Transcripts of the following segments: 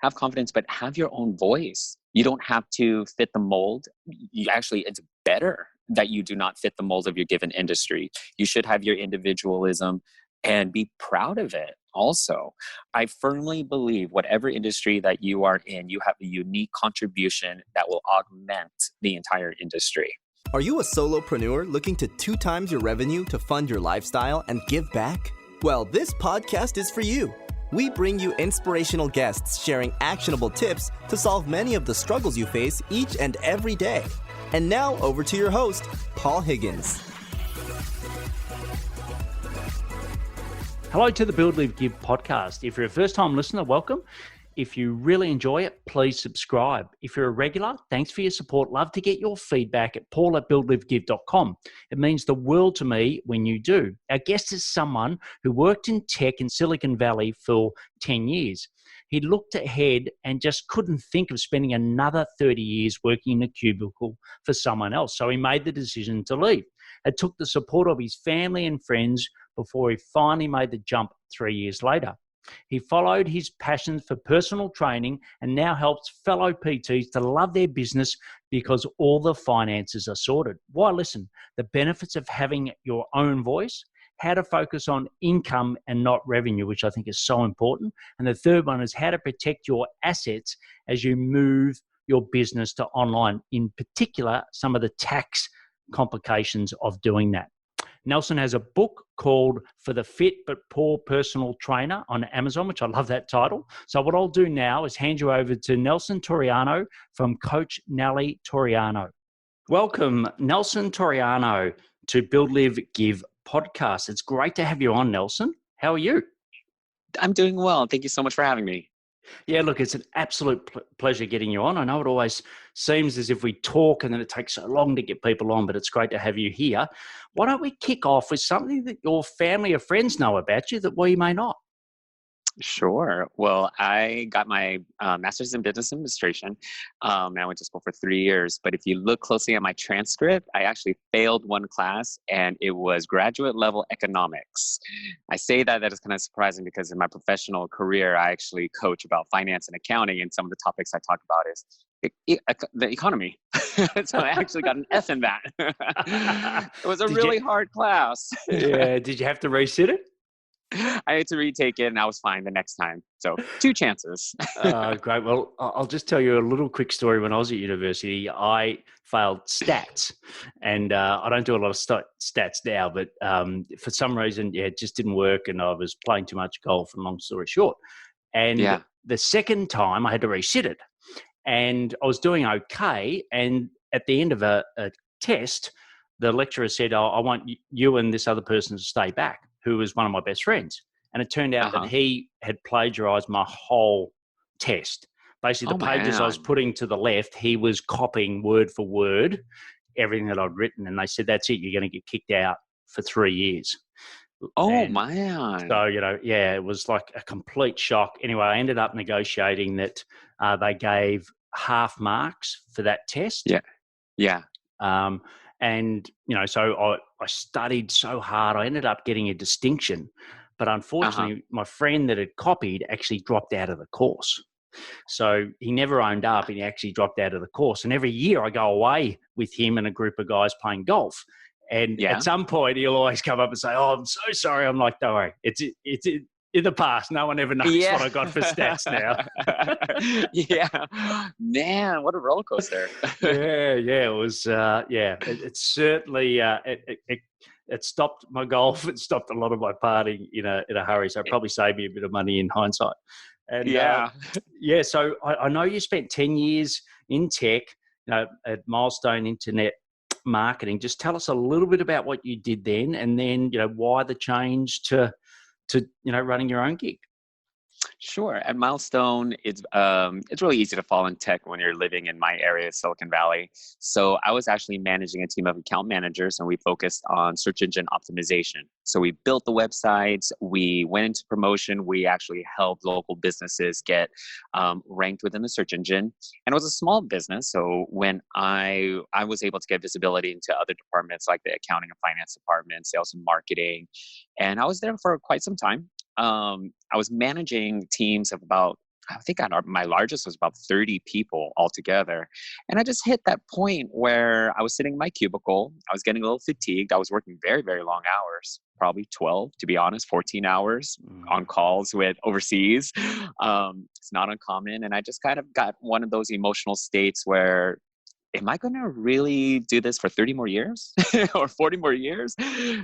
have confidence, but have your own voice. You don't have to fit the mold. It's better that you do not fit the mold of your given industry. You should have your individualism and be proud of it also. I firmly believe whatever industry that you are in, you have a unique contribution that will augment the entire industry. Are you a solopreneur looking to 2 times your revenue to fund your lifestyle and give back? Well, this podcast is for you. We bring you inspirational guests sharing actionable tips to solve many of the struggles you face each and every day. And now over to your host, Paul Higgins. Hello to the Build, Live, Give podcast. If you're a first-time listener, welcome. If you really enjoy it, please subscribe. If you're a regular, thanks for your support. Love to get your feedback at paul@buildlivegive.com. It means the world to me when you do. Our guest is someone who worked in tech in Silicon Valley for 10 years. He looked ahead and just couldn't think of spending another 30 years working in a cubicle for someone else. So he made the decision to leave. It took the support of his family and friends before he finally made the jump 3 years later. He followed his passion for personal training and now helps fellow PTs to love their business because all the finances are sorted. Why listen? The benefits of having your own voice, how to focus on income and not revenue, which I think is so important. And the third one is how to protect your assets as you move your business to online, in particular, some of the tax complications of doing that. Nelson has a book called For the Fit But Poor Personal Trainer on Amazon, which I love that title. So what I'll do now is hand you over to Nelson Toriano from Coach Nelly Toriano. Welcome, Nelson Toriano, to Build, Live, Give podcast. It's great to have you on, Nelson. How are you? I'm doing well. Thank you so much for having me. Yeah, look, it's an absolute pleasure getting you on. I know it always seems as if we talk and then it takes so long to get people on, but it's great to have you here. Why don't we kick off with something that your family or friends know about you that we may not? Sure. Well, I got my master's in business administration, and I went to school for 3 years. But if you look closely at my transcript, I actually failed one class, and it was graduate level economics. I say that is kind of surprising because in my professional career, I actually coach about finance and accounting, and some of the topics I talk about is the economy. So I actually got an F in that. It was a really hard class. Yeah. Did you have to resit it? I had to retake it and I was fine the next time. So 2 chances. Great. Well, I'll just tell you a little quick story. When I was at university, I failed stats, and I don't do a lot of stats now, but for some reason, it just didn't work, and I was playing too much golf, and long story short. And the second time I had to resit it, and I was doing okay, and at the end of a test, the lecturer said, I want you and this other person to stay back, who was one of my best friends. And it turned out that he had plagiarized my whole test. Basically, the pages I was putting to the left, he was copying word for word everything that I'd written. And they said, that's it, you're going to get kicked out for 3 years. Man. So, it was like a complete shock. Anyway, I ended up negotiating that they gave half marks for that test. Yeah. And, so I studied so hard. I ended up getting a distinction. But unfortunately, my friend that had copied actually dropped out of the course. So he never owned up and he actually dropped out of the course. And every year I go away with him and a group of guys playing golf. And at some point he'll always come up and say, I'm so sorry. I'm like, don't worry. It's in the past. No one ever knows what I got for stats now. Man, what a roller coaster. It was, it certainly, it stopped my golf. It stopped a lot of my partying in a hurry. So it probably saved me a bit of money in hindsight. And so I know you spent 10 years in tech, at Milestone Internet Marketing. Just tell us a little bit about what you did then, and then, why the change to running your own gig. Sure. At Milestone, it's really easy to fall in tech when you're living in my area, Silicon Valley. So I was actually managing a team of account managers, and we focused on search engine optimization. So we built the websites, we went into promotion, we actually helped local businesses get ranked within the search engine. And it was a small business. So when I was able to get visibility into other departments like the accounting and finance department, sales and marketing, and I was there for quite some time. I was managing teams of about I think my largest was about 30 people altogether. And I just hit that point where I was sitting in my cubicle. I was getting a little fatigued. I was working very, very long hours, probably 12, to be honest, 14 hours on calls with overseas. It's not uncommon. And I just kind of got one of those emotional states where, am I going to really do this for 30 more years or 40 more years?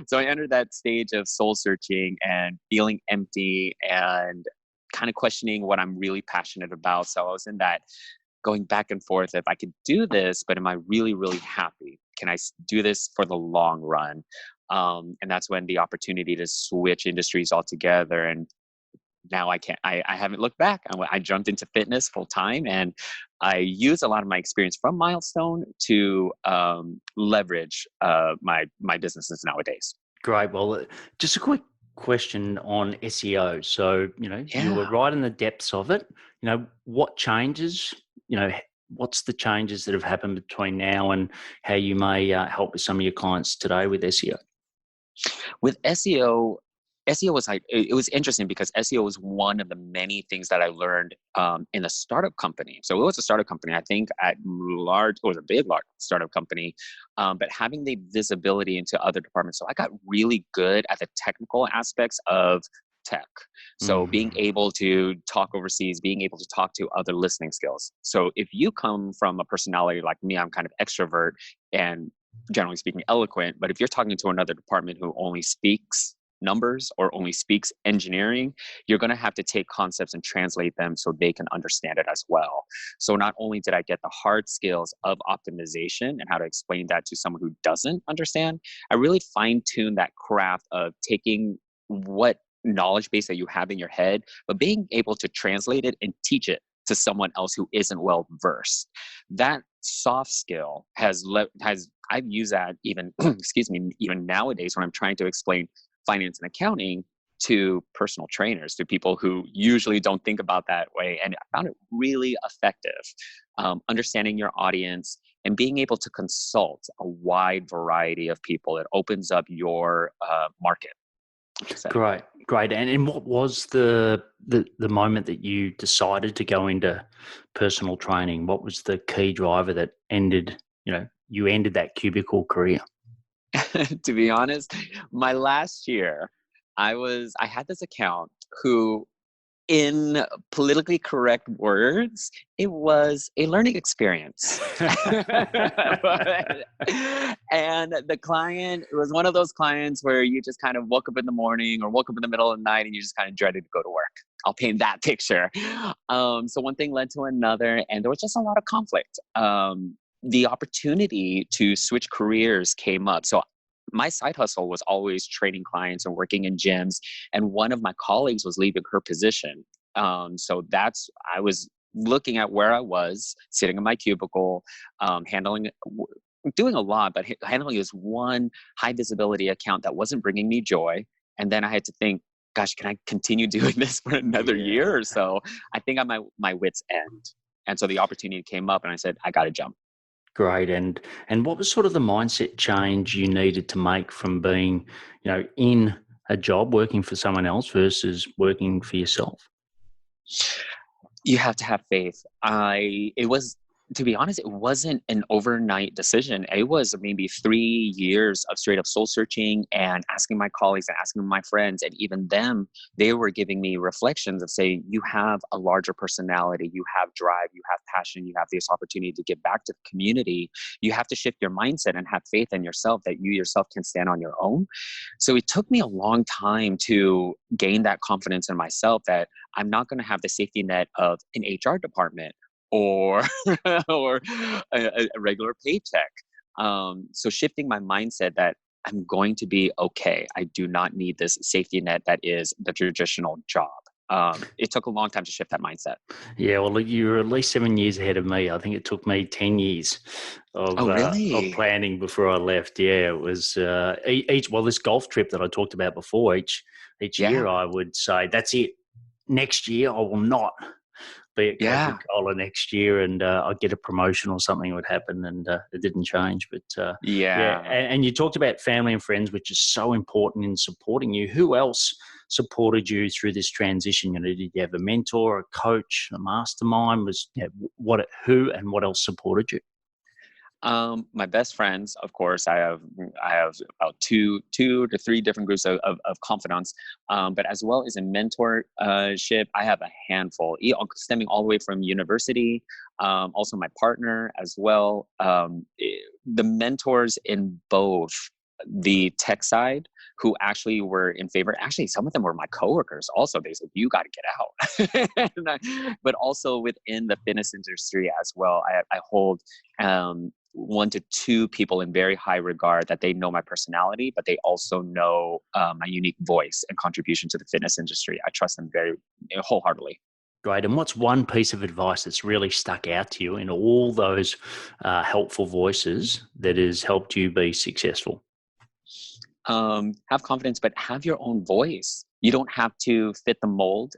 So I entered that stage of soul searching and feeling empty and kind of questioning what I'm really passionate about. So I was in that going back and forth. If I could do this, but am I really, really happy? Can I do this for the long run? And that's when the opportunity to switch industries altogether. And now I haven't looked back. I jumped into fitness full time, and I use a lot of my experience from Milestone to leverage my businesses nowadays. Great. Well, just a quick question on SEO. So, you were Yeah. right in the depths of it. What changes, what's the changes that have happened between now and how you may help with some of your clients today with SEO? With SEO was like, it was interesting because SEO was one of the many things that I learned in a startup company. So it was a startup company, I think it was a big, large startup company, but having the visibility into other departments. So I got really good at the technical aspects of tech. So being able to talk overseas, being able to talk to other listening skills. So if you come from a personality like me, I'm kind of extrovert and generally speaking eloquent, but if you're talking to another department who only speaks numbers or only speaks engineering, you're going to have to take concepts and translate them so they can understand it as well. So not only did I get the hard skills of optimization and how to explain that to someone who doesn't understand, I really fine-tuned that craft of taking what knowledge base that you have in your head, but being able to translate it and teach it to someone else who isn't well versed. That soft skill I've used that even excuse me, even nowadays when I'm trying to explain finance and accounting to personal trainers, to people who usually don't think about that way. And I found it really effective. Understanding your audience and being able to consult a wide variety of people, it opens up your market. Great. And what was the moment that you decided to go into personal training? What was the key driver that you ended that cubicle career? To be honest, my last year, I had this account who, in politically correct words, it was a learning experience. And the client, it was one of those clients where you just kind of woke up in the morning or woke up in the middle of the night and you just kind of dreaded to go to work. I'll paint that picture. So one thing led to another, and there was just a lot of conflict. The opportunity to switch careers came up. So my side hustle was always training clients and working in gyms. And one of my colleagues was leaving her position. So I was looking at where I was sitting in my cubicle, doing a lot, but handling this one high visibility account that wasn't bringing me joy. And then I had to think, gosh, can I continue doing this for another year or so? I think I'm at my wit's end. And so the opportunity came up and I said, I got to jump. Great. And what was sort of the mindset change you needed to make from being, in a job working for someone else versus working for yourself? You have to have faith. To be honest, it wasn't an overnight decision. It was maybe 3 years of straight up soul searching and asking my colleagues and asking my friends, and even them, they were giving me reflections of saying, you have a larger personality, you have drive, you have passion, you have this opportunity to give back to the community. You have to shift your mindset and have faith in yourself that you yourself can stand on your own. So it took me a long time to gain that confidence in myself that I'm not going to have the safety net of an HR department or or a regular paycheck. So shifting my mindset that I'm going to be okay. I do not need this safety net that is the traditional job. It took a long time to shift that mindset. Yeah, well, you were at least 7 years ahead of me. I think it took me 10 years of Oh, really? planning before I left. Yeah, it was this golf trip that I talked about before, each year Yeah. I would say, that's it. Next year I will not be at Yeah. Coca-Cola next year, and I'd get a promotion or something would happen, and it didn't change. But yeah, Yeah. and you talked about family and friends, which is so important in supporting you. Who else supported you through this transition? Did you have a mentor, a coach, a mastermind? Who and what else supported you? My best friends, of course, I have about two to three different groups of confidants, but as well as in mentorship, I have a handful, stemming all the way from university. Also, my partner as well. The mentors in both the tech side who actually were in favor. Actually, some of them were my coworkers. Also, they said, "You got to get out." But also within the fitness industry as well, I hold one to two people in very high regard that they know my personality, but they also know my unique voice and contribution to the fitness industry. I trust them very wholeheartedly. Great. And what's one piece of advice that's really stuck out to you in all those helpful voices that has helped you be successful? Have confidence, but have your own voice. You don't have to fit the mold.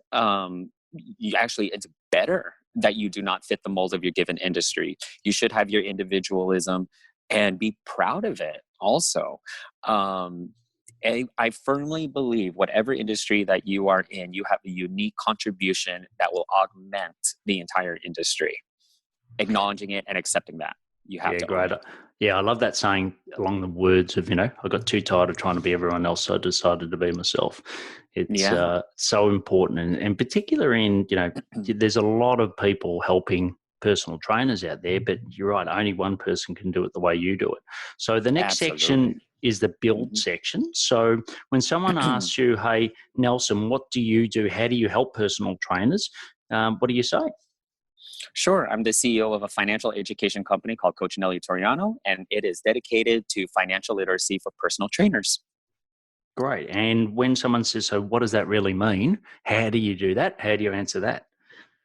It's better that you do not fit the mold of your given industry. You should have your individualism and be proud of it also. I firmly believe whatever industry that you are in, you have a unique contribution that will augment the entire industry. Acknowledging it and accepting that. You have to great. own it. Yeah, I love that saying along the words of, I got too tired of trying to be everyone else, so I decided to be myself. It's so important. And particular in, there's a lot of people helping personal trainers out there, but you're right, only one person can do it the way you do it. So the next section is the build section. So when someone asks you, hey, Nelson, what do you do? How do you help personal trainers? What do you say? Sure. I'm the CEO of a financial education company called Toriano, and it is dedicated to financial literacy for personal trainers. Great. And when someone says, so what does that really mean? How do you do that? How do you answer that?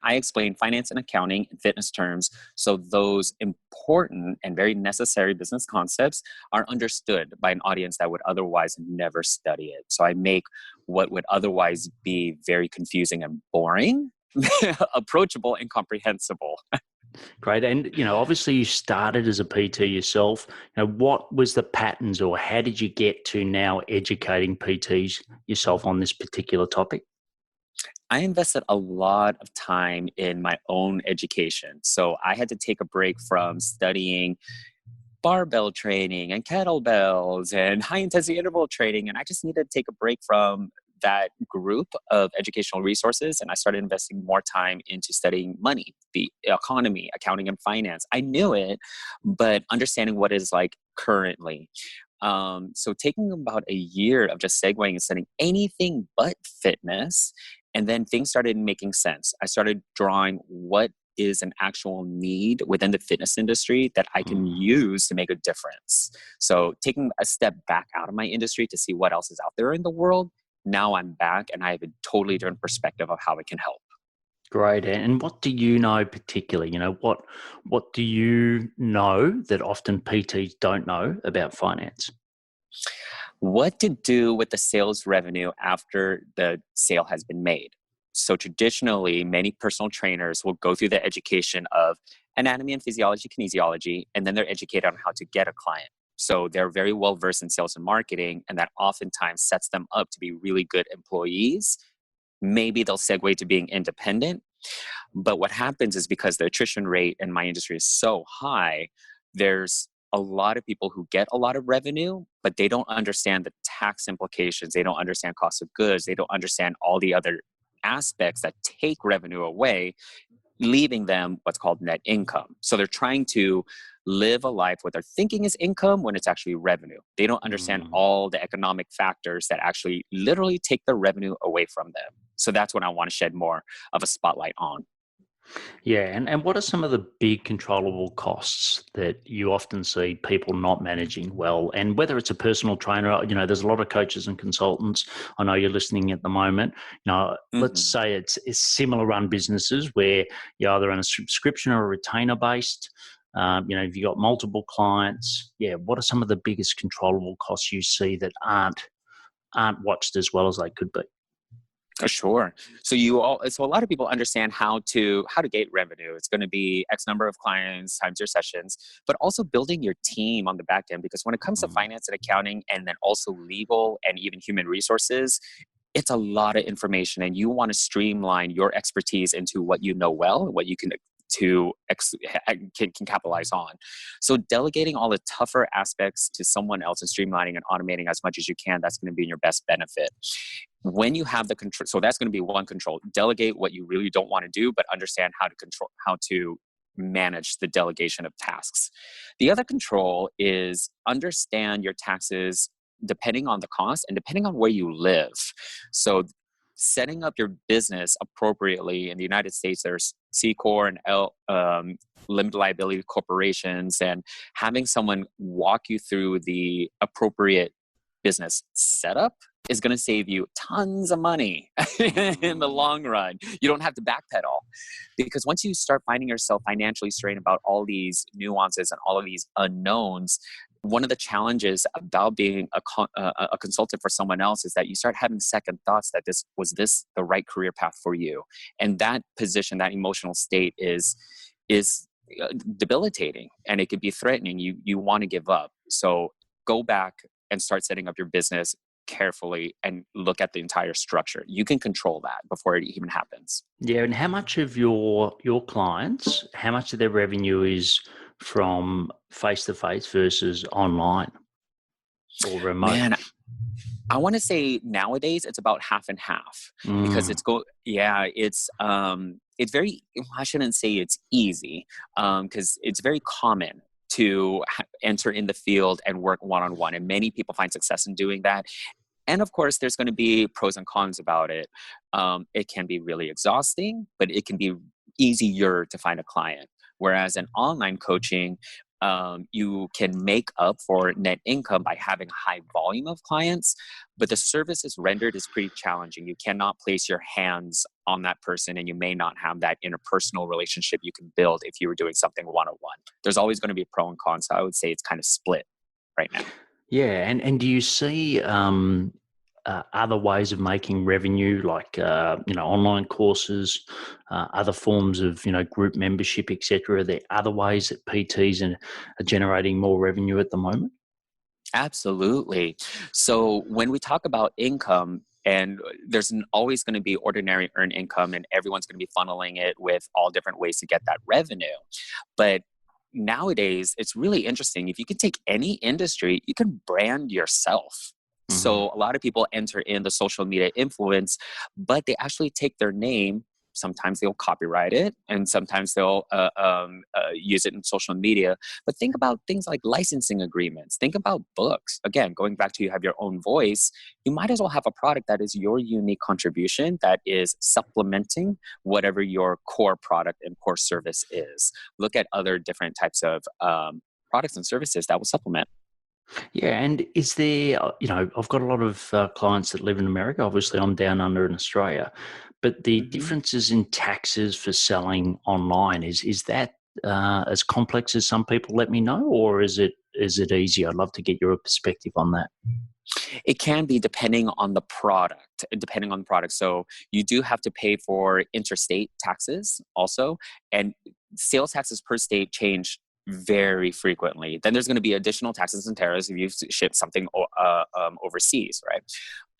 I explain finance and accounting in fitness terms, so those important and very necessary business concepts are understood by an audience that would otherwise never study it. So I make what would otherwise be very confusing and boring approachable and comprehensible. Great. And, obviously you started as a PT yourself. What was the patterns, or how did you get to now educating PTs yourself on this particular topic? I invested a lot of time in my own education. So I had to take a break from studying barbell training and kettlebells and high intensity interval training. And I just needed to take a break from that group of educational resources. And I started investing more time into studying money, the economy, accounting, and finance. I knew it, but understanding what is like currently. So taking about a year of just segueing and studying anything but fitness, and then things started making sense. I started drawing what is an actual need within the fitness industry that I can use to make a difference. So taking a step back out of my industry to see what else is out there in the world, now I'm back and I have a totally different perspective of how it can help. Great. And what do you know particularly? What do you know that often PTs don't know about finance? What to do with the sales revenue after the sale has been made. So traditionally, many personal trainers will go through the education of anatomy and physiology, kinesiology, and then they're educated on how to get a client. So they're very well versed in sales and marketing, and that oftentimes sets them up to be really good employees. Maybe they'll segue to being independent. But what happens is, because the attrition rate in my industry is so high, there's a lot of people who get a lot of revenue, but they don't understand the tax implications. They don't understand cost of goods. They don't understand all the other aspects that take revenue away, leaving them what's called net income. So they're trying to live a life what they're thinking is income when it's actually revenue. They don't understand all the economic factors that actually literally take the revenue away from them. So that's what I want to shed more of a spotlight on. Yeah. And what are some of the big controllable costs that you often see people not managing well? And whether it's a personal trainer, there's a lot of coaches and consultants. I know you're listening at the moment. Let's say it's similar run businesses where you're either on a subscription or a retainer based. If you've got multiple clients, what are some of the biggest controllable costs you see that aren't watched as well as they could be? Sure. So a lot of people understand how to gate revenue. It's going to be X number of clients times your sessions, but also building your team on the back end, because when it comes to finance and accounting, and then also legal and even human resources, it's a lot of information, and you want to streamline your expertise into what you know well and what you can capitalize on. So delegating all the tougher aspects to someone else and streamlining and automating as much as you can, that's going to be in your best benefit. When you have the control, so that's going to be one control. Delegate what you really don't want to do, but understand how to manage the delegation of tasks. The other control is understand your taxes depending on the cost and depending on where you live. So setting up your business appropriately. In the United States, there's C Corp and limited liability corporations, and having someone walk you through the appropriate business setup is going to save you tons of money in the long run. You don't have to backpedal, because once you start finding yourself financially strained about all these nuances and all of these unknowns, one of the challenges about being a consultant for someone else is that you start having second thoughts that was this the right career path for you? And that position, that emotional state is debilitating, and it could be threatening. You want to give up. So go back and start setting up your business carefully and look at the entire structure. You can control that before it even happens. Yeah, and how much of your clients, how much of their revenue is from face-to-face versus online or remote? Man, I want to say nowadays it's about half and half, because it's very, I shouldn't say it's easy, because it's very common to enter in the field and work one-on-one, and many people find success in doing that. And of course, there's going to be pros and cons about it. It can be really exhausting, but it can be easier to find a client. Whereas in online coaching, you can make up for net income by having a high volume of clients, but the services rendered is pretty challenging. You cannot place your hands on that person, and you may not have that interpersonal relationship you can build if you were doing something one-on-one. There's always going to be a pro and con, so I would say it's kind of split right now. Yeah, and do you see other ways of making revenue, like online courses, other forms of group membership, etc.? Are there other ways that PTs are generating more revenue at the moment? Absolutely. So when we talk about income, and there's always going to be ordinary earned income, and everyone's going to be funneling it with all different ways to get that revenue. But nowadays, it's really interesting. If you can take any industry, you can brand yourself. Mm-hmm. So a lot of people enter in the social media influence, but they actually take their name. Sometimes they'll copyright it, and sometimes they'll use it in social media. But think about things like licensing agreements. Think about books. Again, going back to you have your own voice, you might as well have a product that is your unique contribution that is supplementing whatever your core product and core service is. Look at other different types of products and services that will supplement. Yeah, and is there, I've got a lot of clients that live in America. Obviously, I'm down under in Australia. But the differences in taxes for selling online, is that as complex as some people let me know, or is it easy? I'd love to get your perspective on that. It can be depending on the product. So you do have to pay for interstate taxes also, and sales taxes per state change very frequently. Then there's going to be additional taxes and tariffs if you ship something overseas, right?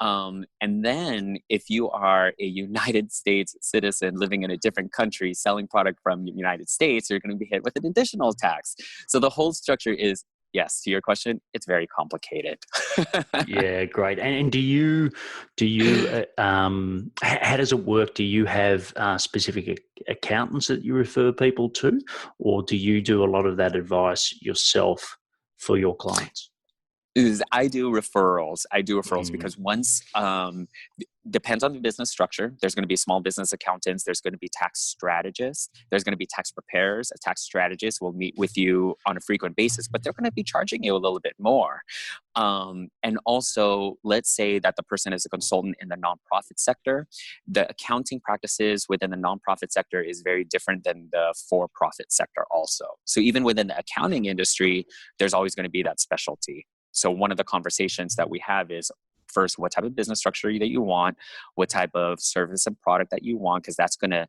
And then if you are a United States citizen living in a different country selling product from the United States, you're going to be hit with an additional tax. So the whole structure is, yes, to your question, it's very complicated. Yeah, great. And do you how does it work? Do you have specific accountants that you refer people to, or do you do a lot of that advice yourself for your clients? I do referrals because once depends on the business structure. There's going to be small business accountants. There's going to be tax strategists. There's going to be tax preparers. A tax strategist will meet with you on a frequent basis, but they're going to be charging you a little bit more. And also, let's say that the person is a consultant in the nonprofit sector. The accounting practices within the nonprofit sector is very different than the for-profit sector also. So even within the accounting industry, there's always going to be that specialty. So one of the conversations that we have is, first, what type of business structure that you want, what type of service and product that you want, because that's going to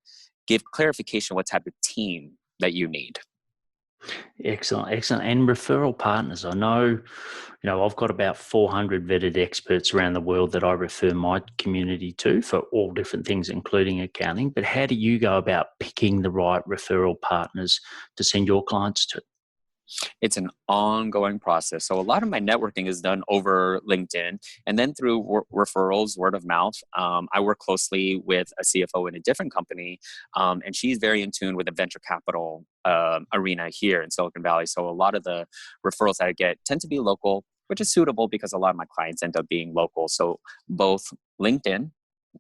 give clarification what type of team that you need. Excellent, excellent. And referral partners. I know, I've got about 400 vetted experts around the world that I refer my community to for all different things, including accounting. But how do you go about picking the right referral partners to send your clients to? It's an ongoing process. So a lot of my networking is done over LinkedIn and then through referrals, word of mouth. I work closely with a CFO in a different company, and she's very in tune with the venture capital arena here in Silicon Valley. So a lot of the referrals that I get tend to be local, which is suitable because a lot of my clients end up being local. So both LinkedIn,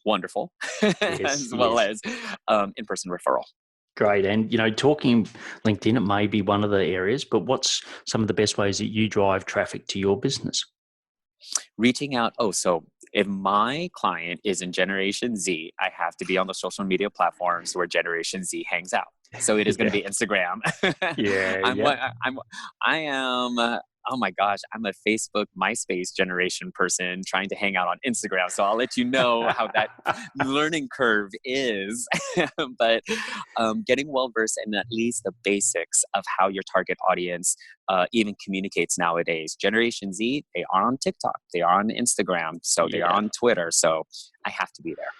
wonderful, Yes, as well yes. as in-person referral. Great. And, talking LinkedIn, it may be one of the areas, but what's some of the best ways that you drive traffic to your business? Reaching out. Oh, so if my client is in Generation Z, I have to be on the social media platforms where Generation Z hangs out. So it is going to Yeah. be Instagram. Yeah. I'm Yeah. what I am. Oh my gosh, I'm a Facebook, MySpace generation person trying to hang out on Instagram. So I'll let you know how that learning curve is. But getting well versed in at least the basics of how your target audience even communicates nowadays. Generation Z, they are on TikTok, they are on Instagram, so they are Yeah. on Twitter. So I have to be there.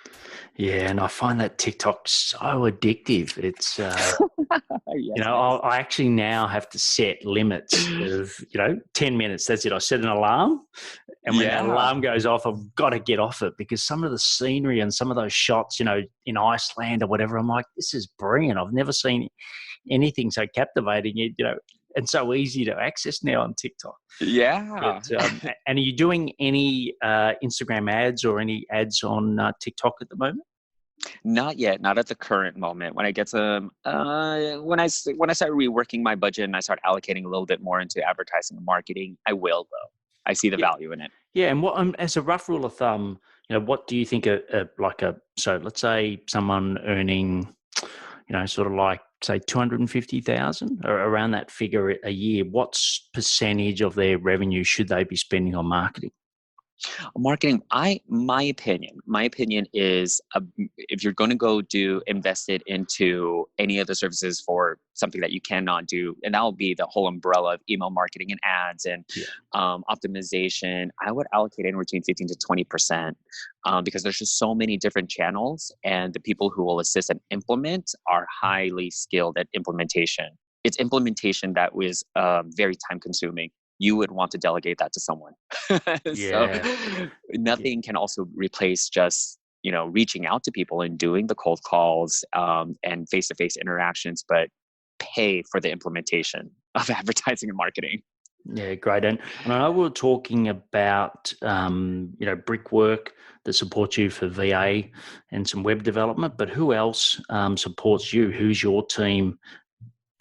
Yeah. And I find that TikTok so addictive. It's, Yes, it is. I actually now have to set limits of, 10 minutes. That's it. I set an alarm. And when that Yeah. alarm goes off, I've got to get off it because some of the scenery and some of those shots, in Iceland or whatever, I'm like, this is brilliant. I've never seen anything so captivating, and so easy to access now on TikTok. Yeah. But, and are you doing any Instagram ads or any ads on TikTok at the moment? Not yet, not at the current moment. When I get some, when I start reworking my budget and I start allocating a little bit more into advertising and marketing, I will though. I see the Yeah. value in it. Yeah, and what as a rough rule of thumb, what do you think so let's say someone earning, sort of like say 250,000 or around that figure a year, what percentage of their revenue should they be spending on marketing? Marketing, my opinion is if you're going to go invest it into any of the services for something that you cannot do, and that will be the whole umbrella of email marketing and ads and Yeah. optimization, I would allocate anywhere between 15 to 20%, because there's just so many different channels, and the people who will assist and implement are highly skilled at implementation. It's implementation that was very time consuming. You would want to delegate that to someone. So Yeah. Yeah. nothing can also replace just reaching out to people and doing the cold calls and face-to-face interactions, but pay for the implementation of advertising and marketing. Yeah, great. And I know we were talking about, brickwork that supports you for VA and some web development, but who else supports you? Who's your team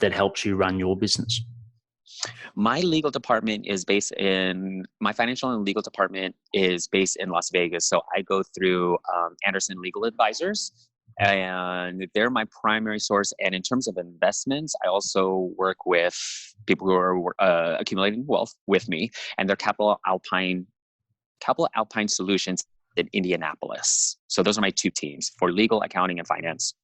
that helps you run your business? My financial and legal department is based in Las Vegas. So I go through Anderson Legal Advisors, and they're my primary source. And in terms of investments, I also work with people who are accumulating wealth with me, and they're Capital Alpine Solutions in Indianapolis. So those are my two teams for legal, accounting, and finance.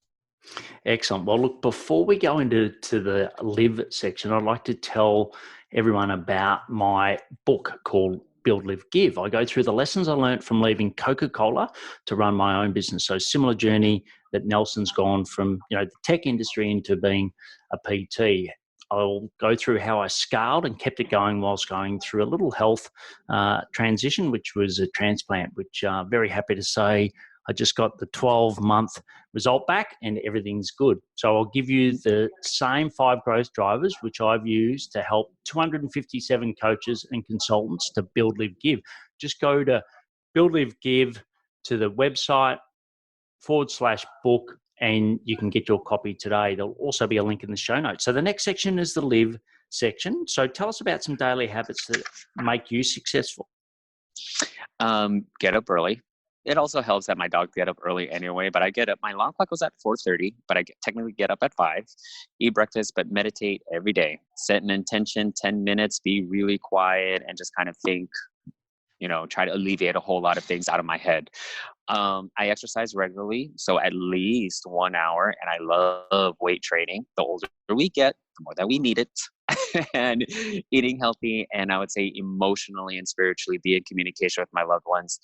Excellent. Well, look, before we go into the live section, I'd like to tell everyone about my book called Build, Live, Give. I go through the lessons I learned from leaving Coca-Cola to run my own business. So similar journey that Nelson's gone from, the tech industry into being a PT. I'll go through how I scaled and kept it going whilst going through a little health transition, which was a transplant, which very happy to say I just got the 12-month result back and everything's good. So I'll give you the same 5 growth drivers, which I've used to help 257 coaches and consultants to build, live, give. Just go to Build, Live, Give to the website /book, and you can get your copy today. There'll also be a link in the show notes. So the next section is the live section. So tell us about some daily habits that make you successful. Get up early. It also helps that my dog get up early anyway, but I get up. My alarm clock was at 4:30, but I technically get up at 5, eat breakfast, but meditate every day. Set an intention, 10 minutes, be really quiet, and just kind of think, try to alleviate a whole lot of things out of my head. I exercise regularly, so at least 1 hour, and I love weight training. The older we get, the more that we need it. And eating healthy, and I would say emotionally and spiritually be in communication with my loved ones.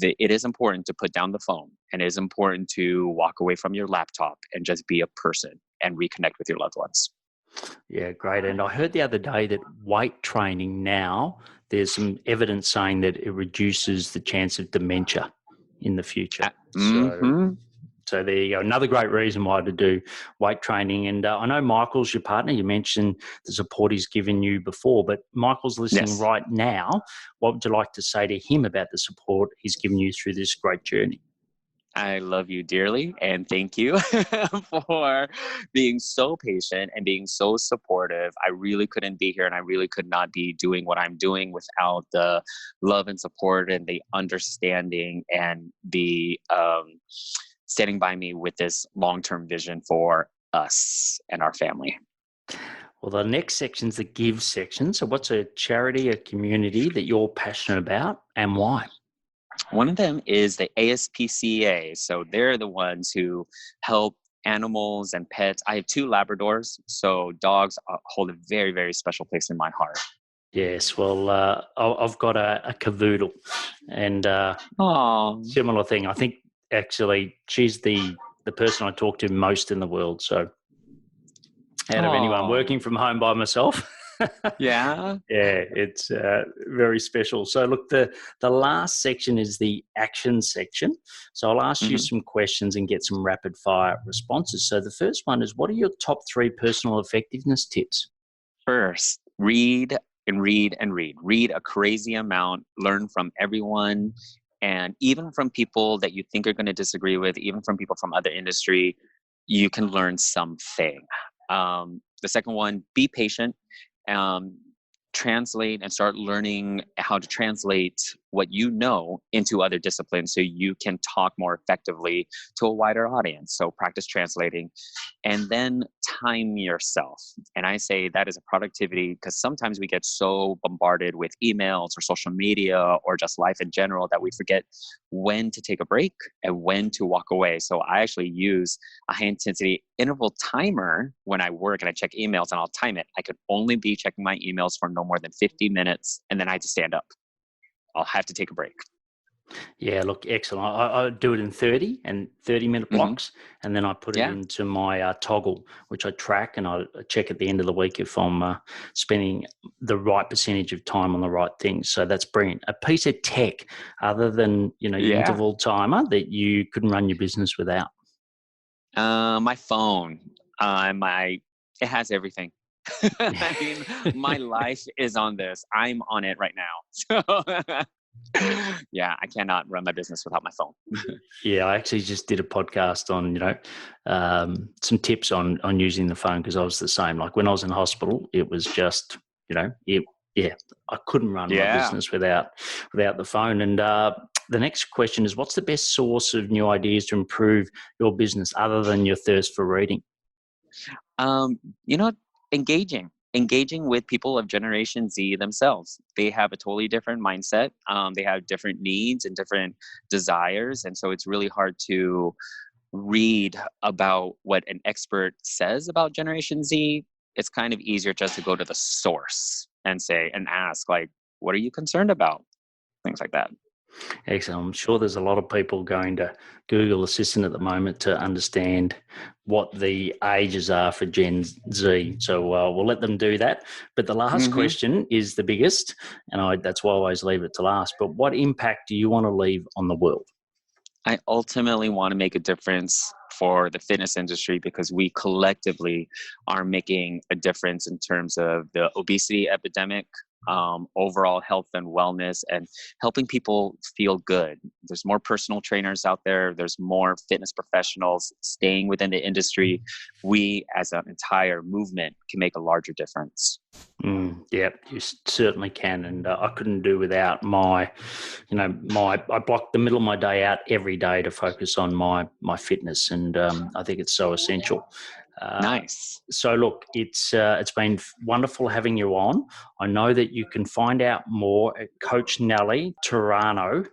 It is important to put down the phone, and it is important to walk away from your laptop and just be a person and reconnect with your loved ones. Yeah, great. And I heard the other day that weight training now, there's some evidence saying that it reduces the chance of dementia in the future. Mm-hmm. So there you go. Another great reason why to do weight training. And I know Michael's your partner. You mentioned the support he's given you before, but Michael's listening Yes. right now. What would you like to say to him about the support he's given you through this great journey? I love you dearly, and thank you for being so patient and being so supportive. I really couldn't be here, and I really could not be doing what I'm doing without the love and support and the understanding and the standing by me with this long-term vision for us and our family. Well, the next section is the give section. So what's a charity, a community that you're passionate about, and why? One of them is the ASPCA. So they're the ones who help animals and pets. I have 2 Labradors, so dogs hold a very, very special place in my heart. Yes, well, I've got a cavoodle, and similar thing. I think actually she's the person I talk to most in the world. So out of anyone working from home by myself. Yeah. Yeah, it's very special. So look, the last section is the action section. So I'll ask you some questions and get some rapid fire responses. So the first one is, what are your top 3 personal effectiveness tips? First, read and read and read. Read a crazy amount, learn from everyone, and even from people that you think are going to disagree with, even from people from other industry, you can learn something. The second one, be patient. Translate and start learning how to translate what you know into other disciplines so you can talk more effectively to a wider audience. So practice translating, and then time yourself. And I say that is a productivity, because sometimes we get so bombarded with emails or social media or just life in general that we forget when to take a break and when to walk away. So I actually use a high intensity interval timer when I work, and I check emails, and I'll time it. I could only be checking my emails for no more than 50 minutes, and then I have to stand up. I'll have to take a break. Yeah, look, excellent. I do it in 30-minute blocks, and then I put it into my toggle, which I track, and I check at the end of the week if I'm spending the right percentage of time on the right things. So that's brilliant. A piece of tech other than your interval timer that you couldn't run your business without? My phone. It has everything. I mean, my life is on this. I'm on it right now. So yeah, I cannot run my business without my phone. Yeah, I actually just did a podcast on, some tips on using the phone, because I was the same. Like when I was in hospital, it was just, I couldn't run my business without the phone. And the next question is, what's the best source of new ideas to improve your business other than your thirst for reading? You know, engaging with people of Generation Z themselves. They have a totally different mindset. They have different needs and different desires. And so it's really hard to read about what an expert says about Generation Z. It's kind of easier just to go to the source and ask, like, what are you concerned about? Things like that. Excellent. I'm sure there's a lot of people going to Google Assistant at the moment to understand what the ages are for Gen Z. So we'll let them do that. But the last question is the biggest, and that's why I always leave it to last. But what impact do you want to leave on the world? I ultimately want to make a difference for the fitness industry, because we collectively are making a difference in terms of the obesity epidemic, overall health and wellness, and helping people feel good. There's more personal trainers out there. There's more fitness professionals staying within the industry. We, as an entire movement, can make a larger difference. Yeah, you certainly can. And I couldn't do without I block the middle of my day out every day to focus on my fitness. And I think it's so essential. Nice. So look, it's been wonderful having you on. I know that you can find out more at Coach Nelly Toriano.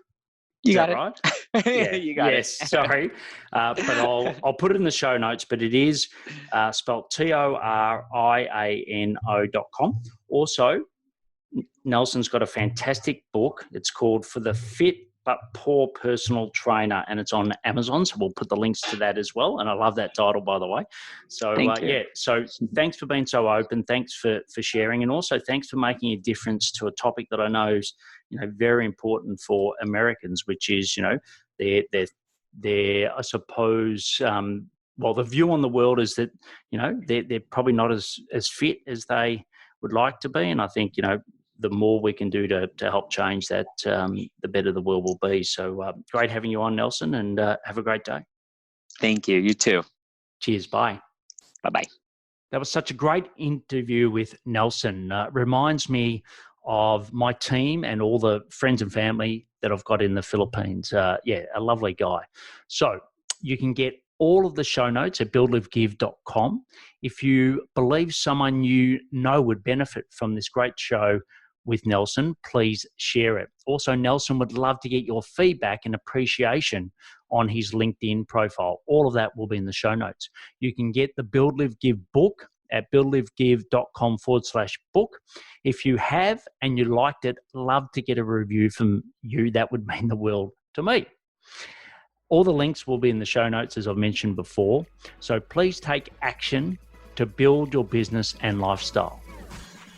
You Is got that it. right? Yeah. You got Yes. it. Sorry, but I'll put it in the show notes. But it is spelled TORIANO.com. Also, Nelson's got a fantastic book. It's called For the Fit but Poor Personal Trainer, and it's on Amazon. So we'll put the links to that as well. And I love that title, by the way. So Thank you. yeah. So thanks for being so open. Thanks for sharing, and also thanks for making a difference to a topic that I know is very important for Americans, which is their I suppose. Well, the view on the world is that they're probably not as fit as they would like to be, and I think the more we can do to help change that, the better the world will be. So great having you on, Nelson, and have a great day. Thank you. You too. Cheers. Bye. Bye-bye. That was such a great interview with Nelson. Reminds me of my team and all the friends and family that I've got in the Philippines. A lovely guy. So you can get all of the show notes at buildlivegive.com. If you believe someone you know would benefit from this great show with Nelson, please share it. Also, Nelson would love to get your feedback and appreciation on his LinkedIn profile. All of that will be in the show notes. You can get the Build Live Give book at buildlivegive.com/book. If you have and you liked it, love to get a review from you. That would mean the world to me. All the links will be in the show notes, as I've mentioned before. So please take action to build your business and lifestyle.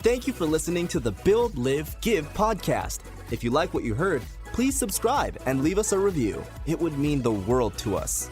Thank you for listening to the Build, Live, Give podcast. If you like what you heard, please subscribe and leave us a review. It would mean the world to us.